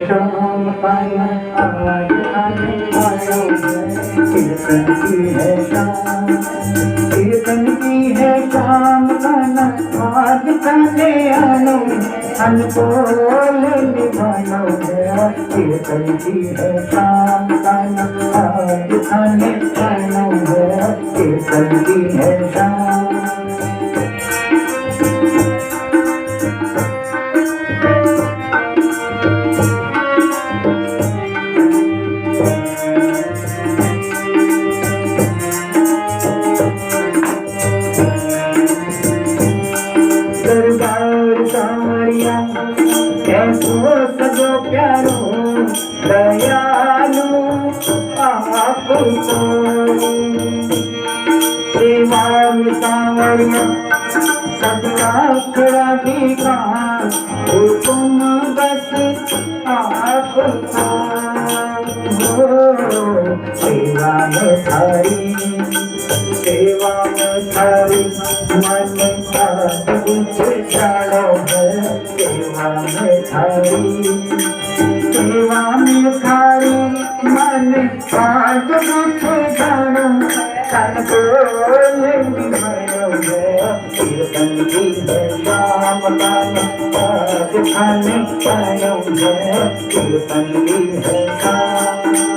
शाम पाया आज आने आयो कीर्तन की है शाम, कीर्तन की है शाम गाना आज गाने आनो अनमोल निभानो है। कीर्तन की है शाम गाना आज गाने आनो है, कीर्तन की है शाम। दरबार सारिया कैसो सजो प्यारो दयालु आपको सेवा में सावरिया सबका खड़ा भिखार हुकुम बस आपको सेवा में थारी, सेवा में थारी मन साथ कुछ जानो है। सेवा में थारी, सेवा में थारी मन साथ कुछ जानो तन को निभायो है। कीर्तन की है शाम गाना आज खाने पायो है, कीर्तन की है शाम।